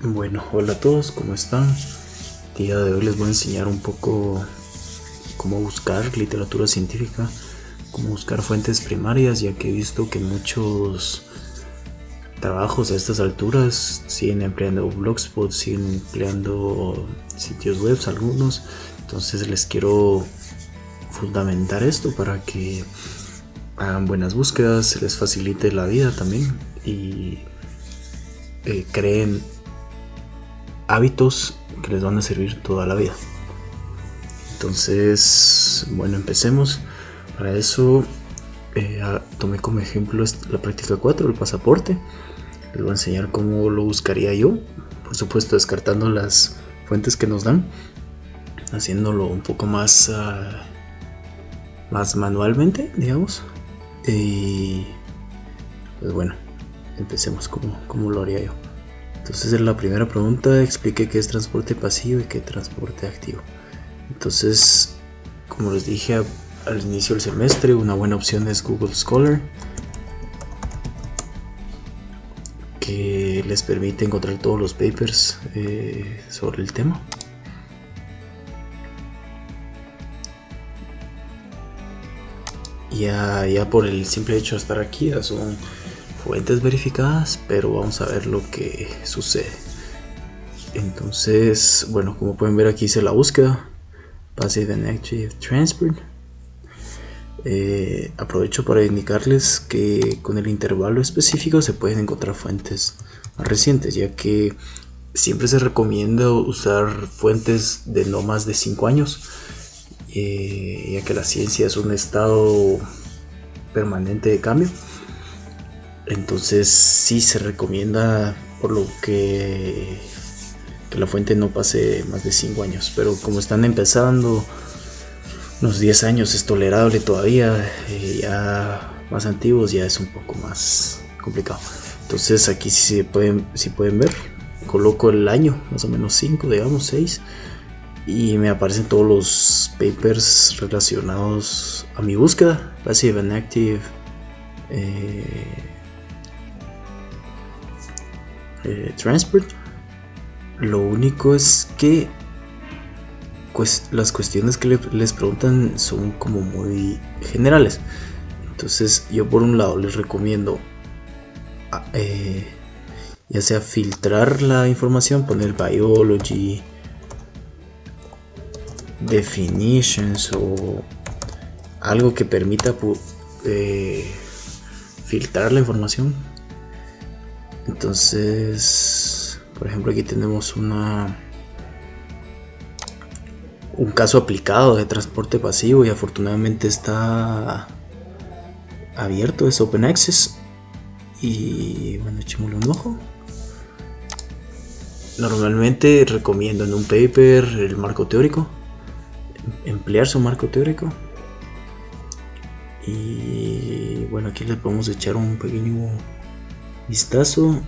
Bueno, hola a todos, ¿cómo están? El día de hoy les voy a enseñar un poco cómo buscar literatura científica, cómo buscar fuentes primarias, ya que he visto que muchos trabajos a estas alturas siguen empleando Blogspot, siguen empleando sitios web algunos. Entonces les quiero fundamentar esto para que hagan buenas búsquedas, se les facilite la vida también y creen hábitos que les van a servir toda la vida. Entonces, bueno, empecemos. Para eso tomé como ejemplo la práctica 4, el pasaporte. Les voy a enseñar cómo lo buscaría yo, por supuesto descartando las fuentes que nos dan, haciéndolo un poco más manualmente, digamos. Y pues bueno, empecemos como lo haría yo. Entonces en la primera pregunta expliqué qué es transporte pasivo y qué es transporte activo. Entonces, como les dije al inicio del semestre, una buena opción es Google Scholar, que les permite encontrar todos los papers sobre el tema. Ya por el simple hecho de estar aquí, ya son fuentes verificadas, pero vamos a ver lo que sucede. Entonces, bueno, como pueden ver, aquí hice la búsqueda Passive and Active Transport. Aprovecho para indicarles que con el intervalo específico se pueden encontrar fuentes más recientes, ya que siempre se recomienda usar fuentes de no más de 5 años, ya que la ciencia es un estado permanente de cambio. Entonces sí se recomienda por lo que la fuente no pase más de 5 años, pero como están empezando, unos 10 años es tolerable todavía. Ya más antiguos ya es un poco más complicado. Entonces aquí si pueden ver, coloco el año, más o menos 5, digamos 6, y me aparecen todos los papers relacionados a mi búsqueda, Passive and Active Transport. Lo único es que las cuestiones que les preguntan son como muy generales. Entonces yo por un lado les recomiendo ya sea filtrar la información, poner biology, definitions o algo que permita filtrar la información. Entonces, por ejemplo, aquí tenemos un caso aplicado de transporte pasivo y afortunadamente está abierto, es Open Access. Y bueno, echémosle un ojo. Normalmente recomiendo en un paper el marco teórico, emplear su marco teórico. Y bueno, aquí le podemos echar un pequeño vistazo.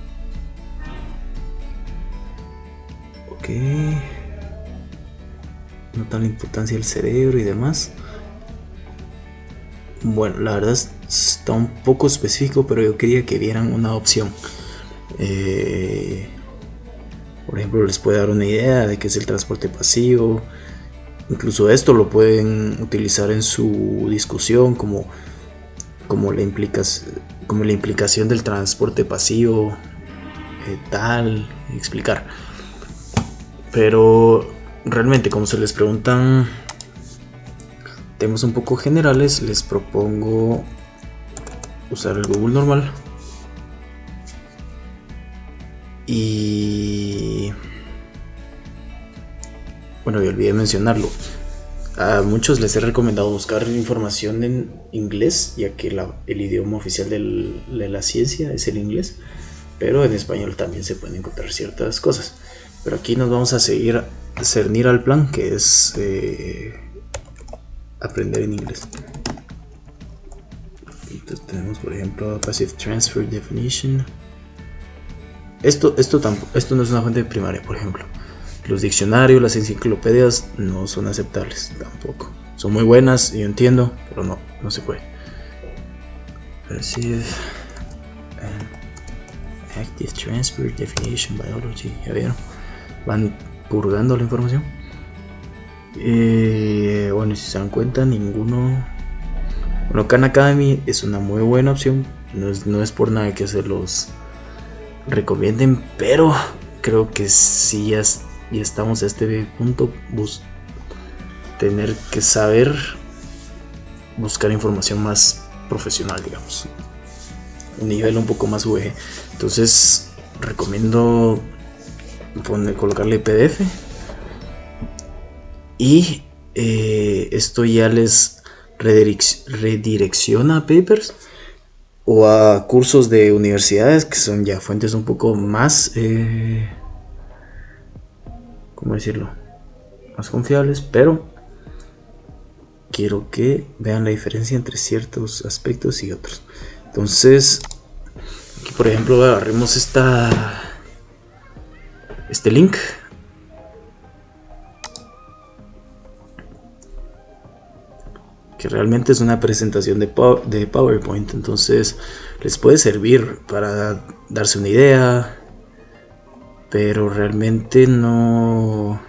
Ok, nota la importancia del cerebro y demás. Bueno, la verdad está un poco específico, pero yo quería que vieran una opción. Por ejemplo, les puede dar una idea de qué es el transporte pasivo. Incluso esto lo pueden utilizar en su discusión como la implicación del transporte pasivo, tal, explicar. Pero realmente, como se les preguntan temas un poco generales, les propongo usar el Google normal. Y bueno, yo olvidé mencionarlo. A muchos les he recomendado buscar información en inglés, ya que el idioma oficial de la ciencia es el inglés, pero en español también se pueden encontrar ciertas cosas. Pero aquí nos vamos a cernir al plan, que es aprender en inglés. Entonces tenemos, por ejemplo, Passive Transfer Definition. Esto no es una fuente primaria, por ejemplo. Los diccionarios, las enciclopedias no son aceptables tampoco. Son muy buenas, yo entiendo, pero no se puede. Passive and Active Transfer, Definition, Biology. Ya vieron, van purgando la información. Bueno, si se dan cuenta, ninguno. Bueno, Khan Academy es una muy buena opción. No es por nada que se los recomienden, pero creo que si ya estamos a este punto, tener que saber buscar información más profesional, digamos, un nivel un poco más VG. Entonces recomiendo colocarle PDF y esto ya les redirecciona a papers o a cursos de universidades que son ya fuentes un poco más ¿cómo decirlo? Más confiables, pero quiero que vean la diferencia entre ciertos aspectos y otros. Entonces aquí por ejemplo agarremos este link. Que realmente es una presentación de PowerPoint, entonces les puede servir para darse una idea, pero realmente no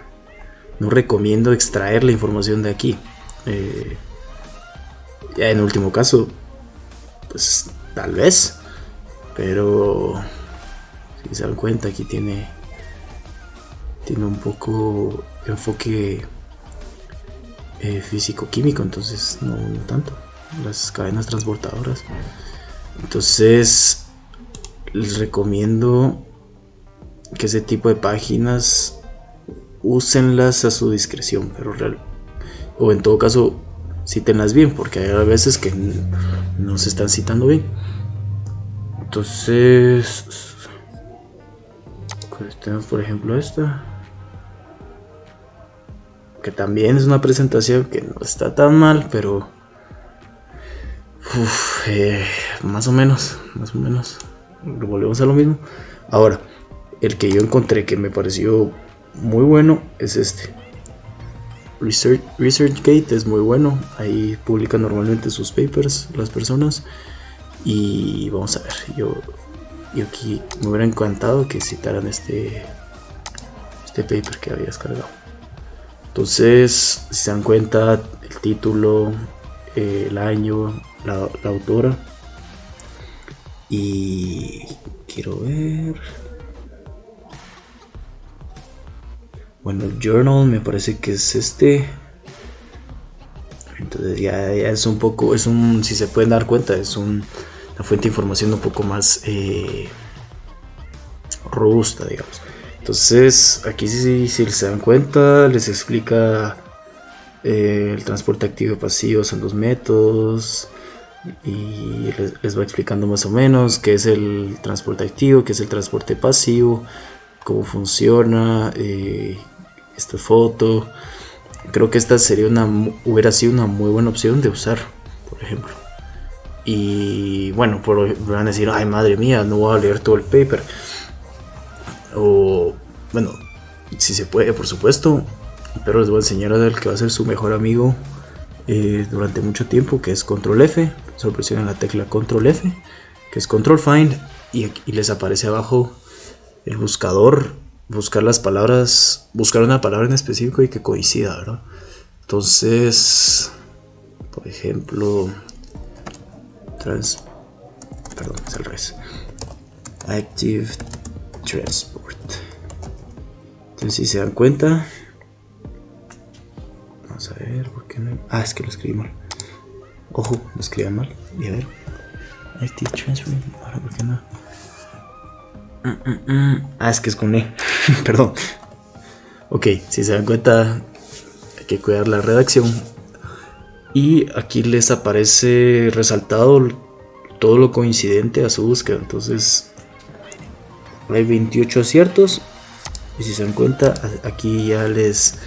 recomiendo extraer la información de aquí. Ya en último caso, pues tal vez, pero si se dan cuenta aquí tiene un poco enfoque físico-químico, entonces no tanto las cadenas transportadoras. Entonces les recomiendo que ese tipo de páginas úsenlas a su discreción, pero o en todo caso cítenlas bien, porque hay veces que no se están citando bien. Entonces pues tenemos por ejemplo esta, que también es una presentación que no está tan mal, pero más o menos volvemos a lo mismo. Ahora, el que yo encontré que me pareció muy bueno es este. ResearchGate es muy bueno, ahí publican normalmente sus papers las personas. Y vamos a ver, yo aquí me hubiera encantado que citaran este paper que había descargado. Entonces, si se dan cuenta, el título, el año, la autora. Y quiero ver. Bueno, el journal me parece que es este. Entonces ya es un poco, si se pueden dar cuenta, es una fuente de información un poco más robusta, digamos. Entonces aquí si se dan cuenta, les explica el transporte activo y pasivo son dos métodos, y les va explicando más o menos qué es el transporte activo, qué es el transporte pasivo, cómo funciona, esta foto. Creo que esta hubiera sido una muy buena opción de usar, por ejemplo. Y bueno, van a decir, ay madre mía, no voy a leer todo el paper. O bueno, si se puede, por supuesto, pero les voy a enseñar al que va a ser su mejor amigo durante mucho tiempo, que es Control F. Solo presionan la tecla Control F, que es Control Find, y les aparece abajo el buscador. Buscar las palabras, buscar una palabra en específico y que coincida, ¿verdad? Entonces, por ejemplo, perdón, es al revés. Active Transport. Entonces, si se dan cuenta, vamos a ver, ¿por qué no? Es que lo escribí mal. Ojo, lo escribí mal. Y a ver, Active Transport. Ahora, ¿por qué no? Es que es con E. Perdón. Ok, si se dan cuenta, hay que cuidar la redacción. Y aquí les aparece resaltado todo lo coincidente a su búsqueda. Entonces hay 28 aciertos. Y si se dan cuenta, aquí ya les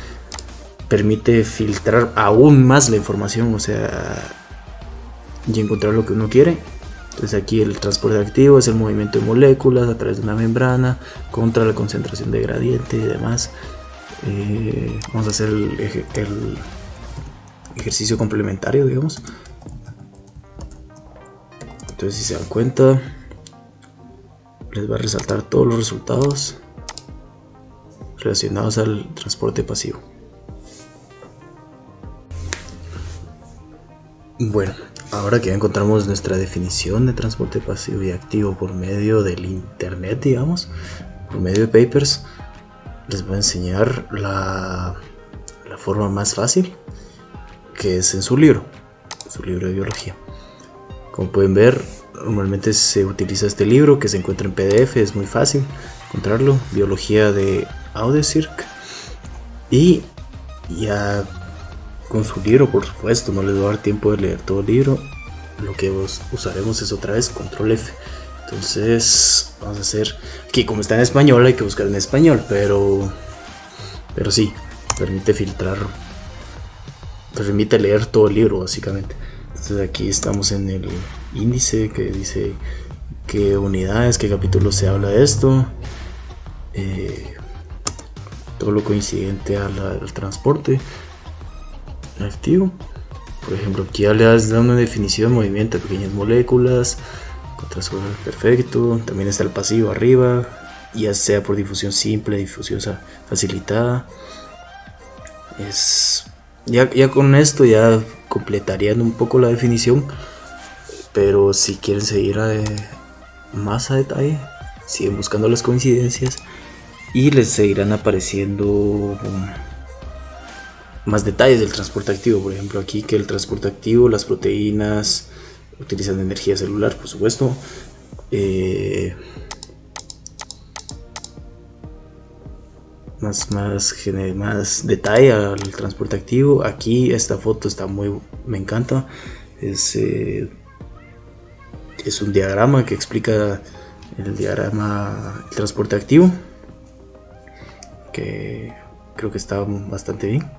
permite filtrar aún más la información, o sea, y encontrar lo que uno quiere. Entonces aquí el transporte activo es el movimiento de moléculas a través de una membrana contra la concentración de gradiente y demás. Vamos a hacer el ejercicio complementario, digamos. Entonces si se dan cuenta, les va a resaltar todos los resultados relacionados al transporte pasivo. Bueno, ahora que ya encontramos nuestra definición de transporte pasivo y activo por medio del internet, digamos, por medio de papers, les voy a enseñar la forma más fácil, que es en su libro de biología. Como pueden ver, normalmente se utiliza este libro que se encuentra en PDF, es muy fácil encontrarlo, Biología de Audecirc, y ya con su libro, por supuesto, no les voy a dar tiempo de leer todo el libro, lo que usaremos es otra vez control F. Entonces vamos a hacer, aquí como está en español hay que buscar en español, pero sí, permite filtrar, permite leer todo el libro básicamente. Entonces aquí estamos en el índice que dice qué unidades, qué capítulos se habla de esto, todo lo coincidente al transporte activo. Por ejemplo, aquí ya le da una definición de movimiento de pequeñas moléculas, contrasuelo perfecto. También está el pasivo arriba, ya sea por difusión simple, difusión facilitada. Ya con esto ya completarían un poco la definición, pero si quieren seguir más a detalle, siguen buscando las coincidencias y les seguirán apareciendo más detalles del transporte activo. Por ejemplo, aquí que el transporte activo, las proteínas utilizan energía celular, por supuesto. Más detalle al transporte activo. Aquí esta foto me encanta. Es un diagrama que explica el transporte activo, que creo que está bastante bien.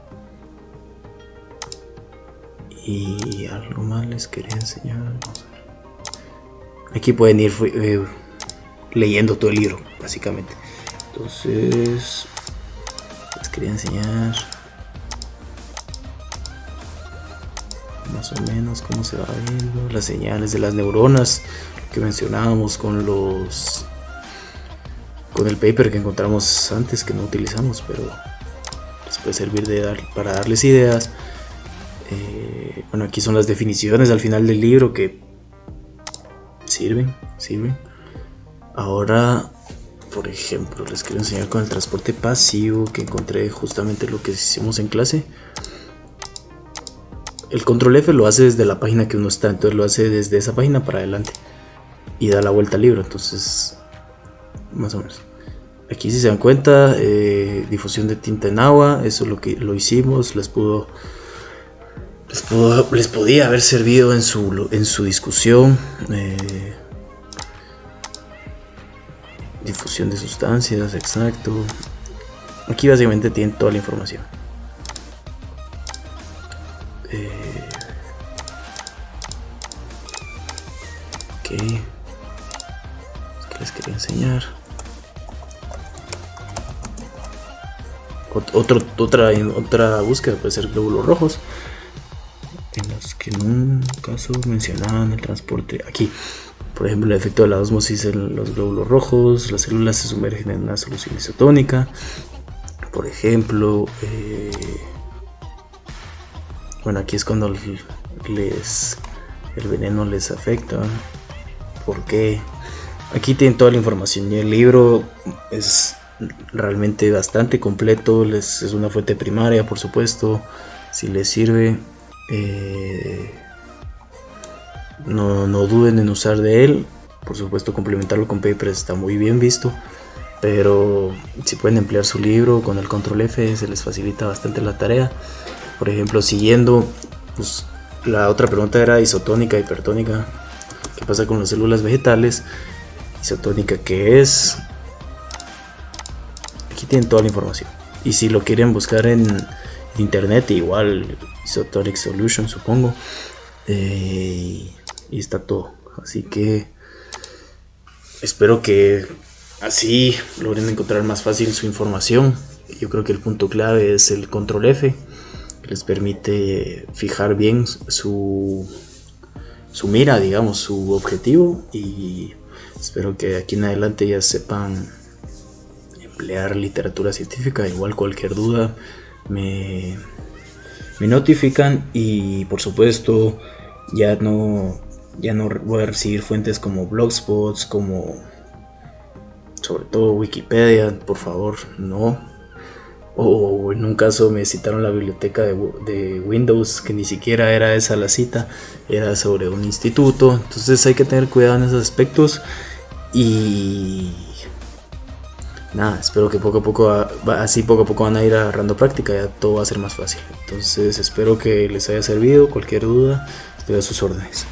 Y algo más les quería enseñar. Vamos a ver. Aquí pueden ir leyendo todo el libro, básicamente. Entonces les quería enseñar más o menos cómo se va viendo las señales de las neuronas que mencionábamos con el paper que encontramos antes, que no utilizamos, pero les puede servir para darles ideas. Bueno, aquí son las definiciones al final del libro que sirven. Ahora, por ejemplo, les quiero enseñar con el transporte pasivo, que encontré justamente lo que hicimos en clase. El control F lo hace desde la página que uno está, entonces lo hace desde esa página para adelante y da la vuelta al libro, entonces más o menos. Aquí, si se dan cuenta, difusión de tinta en agua, eso es lo que lo hicimos. Les podía haber servido en su discusión. Difusión de sustancias, exacto. Aquí básicamente tienen toda la información. Ok, es que les quería enseñar otra búsqueda. Puede ser glóbulos rojos, en los que en un caso mencionaban el transporte. Aquí, por ejemplo, el efecto de la ósmosis en los glóbulos rojos. Las células se sumergen en una solución isotónica, por ejemplo. Bueno, aquí es cuando el veneno les afecta. ¿Por qué? Aquí tienen toda la información y el libro es realmente bastante completo. Es una fuente primaria, por supuesto. Si les sirve, no duden en usar de él. Por supuesto, complementarlo con papers está muy bien visto, pero si pueden emplear su libro con el control F, se les facilita bastante la tarea. Por ejemplo, siguiendo, pues, la otra pregunta era isotónica, hipertónica. ¿Qué pasa con las células vegetales? Isotónica, ¿qué es? Aquí tienen toda la información. Y si lo quieren buscar en internet, igual Isotonic Solution, supongo. Y está todo. Así que espero que así logren encontrar más fácil su información. Yo creo que el punto clave es el control F, que les permite fijar bien su mira, digamos, su objetivo, y Espero que de aquí en adelante ya sepan emplear literatura científica. Igual cualquier duda me notifican, y por supuesto ya no voy a recibir fuentes como Blogspots, como sobre todo Wikipedia, por favor, no. O en un caso me citaron la biblioteca de Windows, que ni siquiera era esa la cita, era sobre un instituto. Entonces hay que tener cuidado en esos aspectos. Y nada, espero que poco a poco, así poco a poco van a ir agarrando práctica, ya todo va a ser más fácil. Entonces espero que les haya servido. Cualquier duda, estoy a sus órdenes.